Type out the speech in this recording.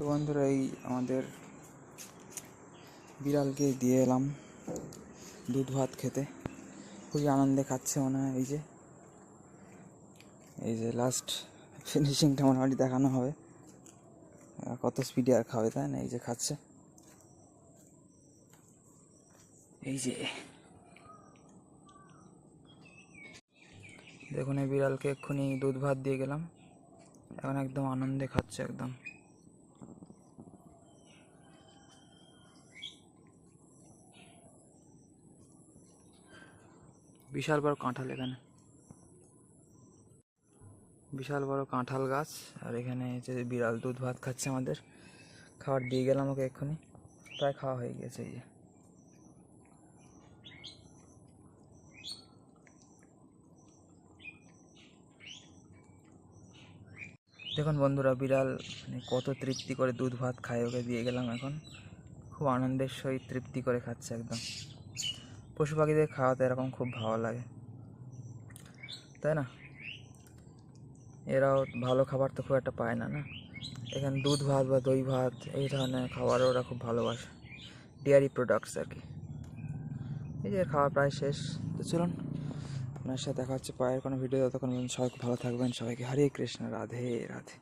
তো বন্ধুরা, এই আমাদের বিড়ালকে দিয়ে এলাম দুধ ভাত খেতে। খুবই আনন্দে খাচ্ছে মনে হয়। এই যে লাস্ট ফিনিশিংটা মোটামুটি দেখানো হবে। কত স্পিডে আর খাবে, তাই না? এই যে খাচ্ছে, এই যে দেখুন, এই বিড়ালকে এক্ষুনি দুধ ভাত দিয়ে গেলাম, এখন একদম আনন্দে খাচ্ছে একদম। বিশাল বড় কাঁঠাল, এখানে বিশাল বড় কাঁঠাল গাছ। আর এখানে যে বিড়াল দুধ ভাত খাচ্ছে, আমাদের খাবার দিয়ে গেলাম ওকে এক্ষুনি, প্রায় খাওয়া হয়ে গেছে। এই যে দেখুন বন্ধুরা, বিড়াল কত তৃপ্তি করে দুধ ভাত খায়, ওকে দিয়ে গেলাম এখন। খুব আনন্দের সহিত তৃপ্তি করে খাচ্ছে একদম। পশু পাখিদের খাওয়াতে এরকম খুব ভালো লাগে, তাই না? এরাও ভালো খাবার তো খুব একটা পায় না, না? এখানে দুধ ভাত বা দই ভাত এই ধরনের খাবার ওরা খুব ভালোবাসে, ডেয়ারি প্রোডাক্টস আর কি। এই যে খাওয়া প্রায় শেষ, তো চলুন আপনার সাথে দেখা হচ্ছে পরের কোনো ভিডিও। ততক্ষণ সবাই খুব ভালো থাকবেন। সবাইকে হরে কৃষ্ণ, রাধে রাধে।